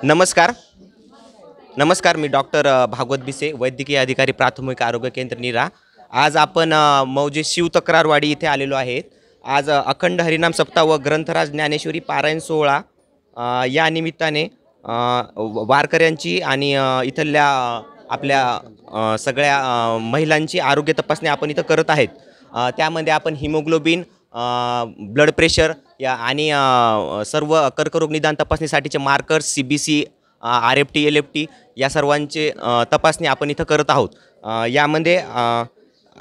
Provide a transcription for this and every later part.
नमस्कार. नमस्कार. मी डॉक्टर भागवत बिसे, वैद्यकीय अधिकारी प्राथमिक आरोग्य केंद्र नीरा. आज आपण मौजे शिव तक्रारवाडी इथे आलेलो आहेत. आज अखंड हरिनाम सप्ताह व ग्रंथराज ज्ञानेश्वरी पारायण सोहळा या निमित्ताने वारकऱ्यांची आणि इथल्या आपल्या सगळ्या महिलांची आरोग्य तपासणी आपण इथं करत आहेत. त्यामध्ये आपण हिमोग्लोबिन, ब्लड प्रेशर या आणि सर्व कर्करोग निदान तपासणीसाठीचे मार्कर्स, CBC, RFT, LFT या सर्वांचे तपासणी आपण इथं करत आहोत. यामध्ये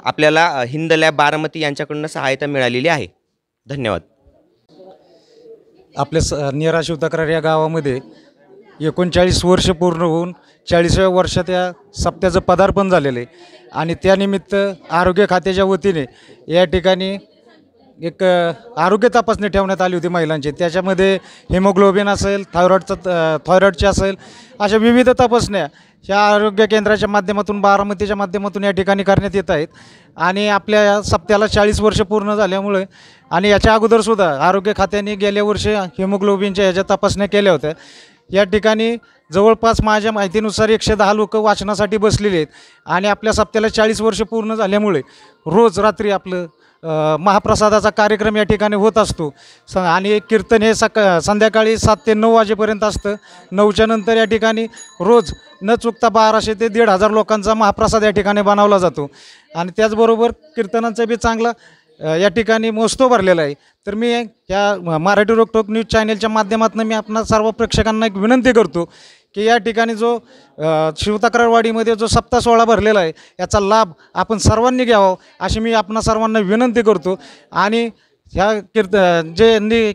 आपल्याला हिंद लॅब बारामती यांच्याकडून सहायता मिळालेली आहे. धन्यवाद. आपल्या नीरा शिव तक्रार या गावामध्ये 39 वर्ष पूर्ण होऊन 40व्या वर्षात या सप्त्याचं पदार्पण झालेलं आहे आणि त्यानिमित्त आरोग्य खात्याच्या वतीने या ठिकाणी एक आरोग्य तपासणी ठेवण्यात आली होती महिलांची. त्याच्यामध्ये हिमोग्लोबिन असेल, थायरॉईडची असेल, अशा विविध तपासण्या ह्या आरोग्य केंद्राच्या माध्यमातून, बारामतीच्या माध्यमातून या ठिकाणी करण्यात येत आहेत. आणि आपल्या या सप्त्याला 40 वर्ष पूर्ण झाल्यामुळे आणि याच्या अगोदरसुद्धा आरोग्य खात्याने गेल्या वर्षी हिमोग्लोबिनच्या ह्याच्या तपासण्या केल्या होत्या. या ठिकाणी जवळपास माझ्या माहितीनुसार 110 लोक वाचनासाठी बसलेले आहेत आणि आपल्या सप्त्याला 40 वर्ष पूर्ण झाल्यामुळे रोज रात्री आपलं महाप्रसादाचा कार्यक्रम या ठिकाणी होत असतो. आणि कीर्तन हे संध्याकाळी 7 ते 9 वाजेपर्यंत असतं. 9च्या नंतर या ठिकाणी रोज न चुकता 1200 ते 1500 लोकांचा महाप्रसाद या ठिकाणी बनवला जातो. आणि त्याचबरोबर कीर्तनांचा बी चांगला या ठिकाणी मोजतो भरलेला आहे. तर मी या मराठी रोकटोक न्यूज चॅनेलच्या माध्यमातून मी आपणा सर्व प्रेक्षकांना एक विनंती करतो की या ठिकाणी जो शिवतक्रारवाडीमध्ये जो सप्ताह सोहळा भरलेला आहे याचा लाभ आपण सर्वांनी घ्यावा अशी मी आपणा सर्वांना विनंती करतो. आणि ह्या जे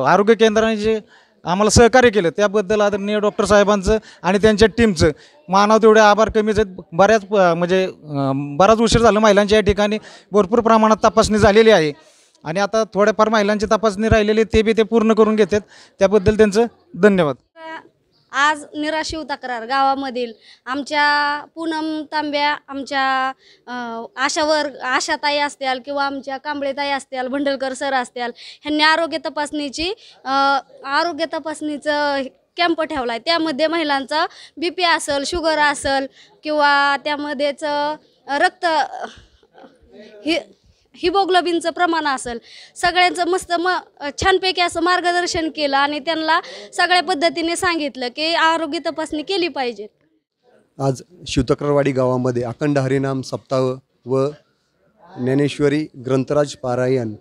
आरोग्य केंद्राने जे आम्हाला सहकार्य केलं त्याबद्दल आदरणीय डॉक्टर साहेबांचं आणि त्यांच्या टीमचं मानव तेवढे आभार कमीच आहेत. बराच उशीर झालं. महिलांच्या या ठिकाणी भरपूर प्रमाणात तपासणी झालेली आहे आणि आता थोड्याफार महिलांची तपासणी राहिलेली ते पूर्ण करून घेतात. त्याबद्दल त्यांचं धन्यवाद. आज नीरा शिव तक्रार गावामधील आमच्या पूनम तांब्या, आमच्या आशाताई असतील किंवा आमच्या कांबळेताई असतील, भंडलकर सर असतील, ह्यांनी आरोग्य तपासणीचं कॅम्प ठेवला आहे. त्यामध्ये महिलांचा BP असेल, शुगर असेल किंवा त्यामध्येच रक्त हिमोग्लोबिनचं प्रमाण असेल, सगळ्यांचं मस्त छानपैकी असं मार्गदर्शन केलं आणि त्यांना सगळ्या पद्धतीने सांगितलं की आरोग्य तपासणी केली पाहिजे. आज शिवतक्रारवाडी गावामध्ये अखंड हरिनाम सप्ताह व ज्ञानेश्वरी ग्रंथराज पारायण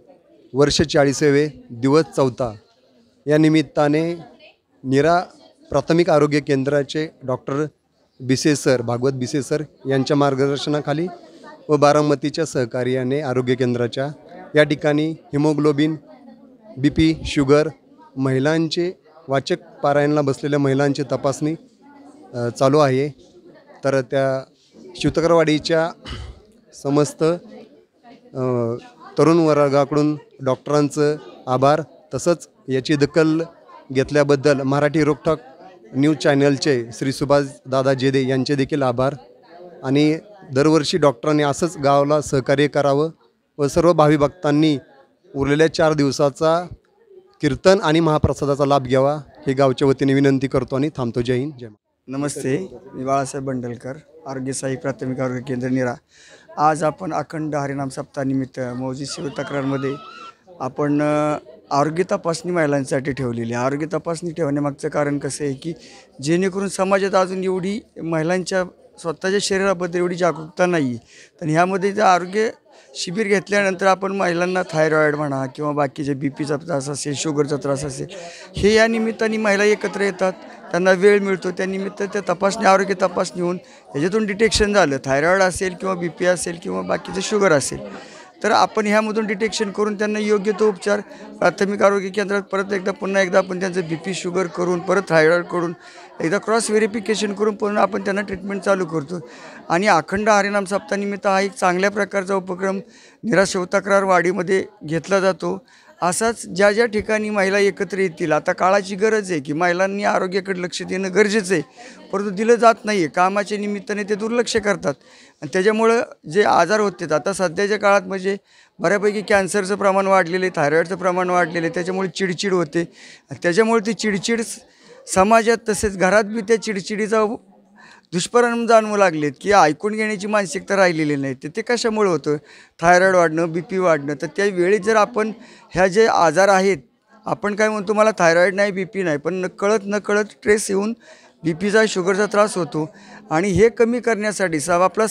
वर्ष 40वे दिवस 4 या निमित्ताने नीरा प्राथमिक आरोग्य केंद्राचे डॉक्टर बिसे सर, भागवत बिसे सर यांच्या मार्गदर्शनाखाली व बारामतीच्या सहकार्याने आरोग्य केंद्राच्या या ठिकाणी हिमोग्लोबिन, BP, शुगर, महिलांचे वाचक पारायणला बसलेल्या महिलांची तपासणी चालू आहे. तर त्या शिवतक्रारवाडीच्या समस्त तरुण वर्गाकडून डॉक्टरांचं आभार. तसंच याची दखल घेतल्याबद्दल मराठी रोकटॉक न्यूज चॅनलचे श्री सुभाष दादा जेदे यांचे देखील आभार. आणि दरवर्षी डॉक्टरांनी असंच गावाला सहकार्य करावं व सर्व भावी भक्तांनी उरलेल्या 4 दिवसाचा कीर्तन आणि महाप्रसादाचा लाभ घ्यावा हे गावच्या वतीने विनंती करतो आणि थांबतो. जय हिंद, जय महाराष्ट्र. नमस्ते, मी बाळासाहेब भंडलकर, आरोग्य सहाय्यक प्राथमिक आरोग्य केंद्र नीरा. आज आपण अखंड हरिनाम सप्ताहानिमित्त मौजे शिव तक्रारमध्ये आपण आरोग्य तपासणी महिलांसाठी ठेवलेली आहे. आरोग्य तपासणी ठेवण्यामागचं कारण कसं आहे की जेणेकरून समाजात अजून एवढी महिलांच्या स्वतःच्या शरीराबद्दल एवढी जागरूकता नाही आहे. तर ह्यामध्ये जर आरोग्य शिबिर घेतल्यानंतर आपण महिलांना थायरॉईड म्हणा किंवा बाकीचे BPचा त्रास असेल, शुगरचा त्रास असेल, हे या निमित्ताने महिला एकत्र येतात, त्यांना वेळ मिळतो. त्यानिमित्त त्या तपासणी, आरोग्य तपासणी होऊन ह्याच्यातून डिटेक्शन झालं, थायरॉईड असेल किंवा BP असेल किंवा बाकीचं शुगर असेल, तर आपण ह्यामधून डिटेक्शन करून त्यांना योग्य तो उपचार प्राथमिक आरोग्य केंद्रात पुन्हा एकदा आपण त्यांचं BP, शुगर करून, परत थायरॉईड करून, एकदा क्रॉस व्हेरिफिकेशन करून पुन्हा आपण त्यांना ट्रीटमेंट चालू करतो. आणि अखंड हरिनाम सप्ताहानिमित्त हा एक चांगल्या प्रकारचा उपक्रम नीरा शिव तक्रारवाडीमध्ये घेतला जातो. असाच ज्या ज्या ठिकाणी महिला एकत्र येतील, आता काळाची गरज आहे की महिलांनी आरोग्याकडे लक्ष देणं गरजेचं आहे, परंतु दिलं जात नाही आहे. कामाच्या निमित्ताने ते दुर्लक्ष करतात आणि त्याच्यामुळं जे आजार होते, आता सध्याच्या काळात म्हणजे बऱ्यापैकी कॅन्सरचं प्रमाण वाढलेलं आहे, थायरॉईडचं प्रमाण वाढलेलं आहे, त्याच्यामुळे चिडचिड होते. त्याच्यामुळे ती चिडचिड समाजात तसेच घरात बी त्या चिडचिडीचा दुष्परिणाम जाणवू लागलेत की ऐकून घेण्याची मानसिकता राहिलेली नाही. ते कशामुळे होतं? थायरॉईड वाढणं, बी पी वाढणं. तर त्यावेळी जर आपण ह्या जे आजार आहेत, आपण काय म्हणतो मला थायरॉईड नाही, बी पी नाही, पण नकळत स्ट्रेस येऊन बी पीचा, शुगरचा त्रास होतो. आणि हे कमी करण्यासाठी आपला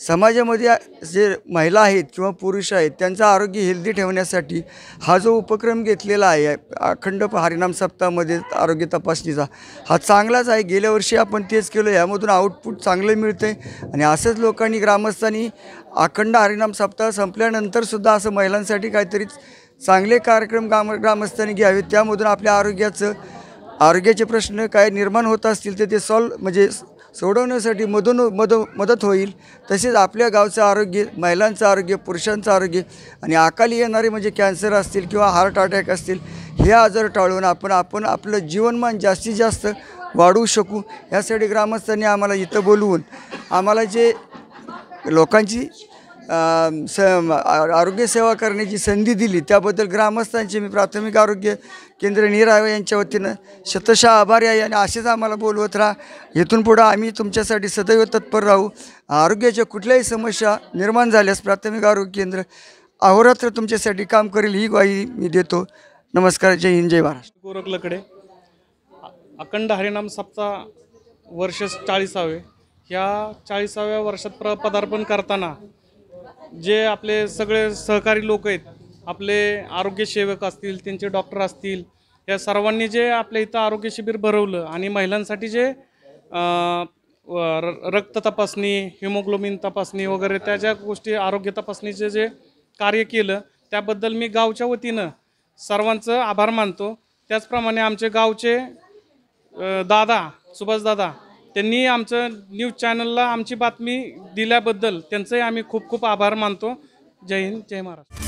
समाजामध्ये जे महिला आहेत किंवा पुरुष आहेत त्यांचं आरोग्य हेल्दी ठेवण्यासाठी हा जो उपक्रम घेतलेला आहे अखंड हरिनाम सप्ताहामध्ये आरोग्य तपासणीचा, हा चांगलाच आहे. गेल्या वर्षी आपण तेच केलं, यामधून आउटपुट चांगलं मिळतं आहे. आणि असंच लोकांनी, ग्रामस्थांनी अखंड हरिनाम सप्ताह संपल्यानंतरसुद्धा असं महिलांसाठी काहीतरी चांगले कार्यक्रम ग्रामस्थांनी घ्यावेत. त्यामधून आपल्या आरोग्याचे प्रश्न काय निर्माण होत असतील तर ते सोडवण्यासाठी मदत होईल. तसेच आपल्या गावचं आरोग्य, महिलांचं आरोग्य, पुरुषांचं आरोग्य आणि अकाली येणारे म्हणजे कॅन्सर असतील किंवा हार्ट अटॅक असतील, हे आजार टाळून आपण आपलं जीवनमान जास्तीत जास्त वाढवू शकू. यासाठी ग्रामस्थांनी आम्हाला इथं बोलवून आम्हाला जे लोकांची आरोग्य सेवा करण्याची संधी दिली त्याबद्दल ग्रामस्थांचे मी प्राथमिक आरोग्य केंद्र नीरा यांच्या वतीनं शतशः आभारी आहे. आणि असेच आम्हाला बोलवत राहा. इथून पुढं आम्ही तुमच्यासाठी सदैव तत्पर राहू. आरोग्याच्या कुठल्याही समस्या निर्माण झाल्यास प्राथमिक आरोग्य केंद्र अहोरात्र तुमच्यासाठी काम करेल, ही ग्वाही मी देतो. नमस्कार. जय हिंद, जय महाराष्ट्र. गोरखलकडे अखंड हरिनाम सप्ताह वर्ष 40वे. ह्या 40व्या वर्षात पदार्पण करताना जे आपले सगळे सहकारी लोक आहेत, आपले आरोग्य सेवक असतील, त्यांचे डॉक्टर असतील, या सर्वांनी जे आपल्या इथं आरोग्य शिबिर भरवलं आणि महिलांसाठी जे रक्त तपासणी, हिमोग्लोबिन तपासणी वगैरे त्या ज्या गोष्टी, आरोग्य तपासणीचे जे कार्य केलं त्याबद्दल मी गावच्या वतीनं सर्वांचं आभार मानतो. त्याचप्रमाणे आमचे गावचे दादा, सुभाष दादा, त्यांनी आमचं न्यूज चॅनलला आमची बातमी दिल्याबद्दल त्यांचंही आम्ही खूप खूप आभार मानतो. जय हिंद, जय महाराष्ट्र.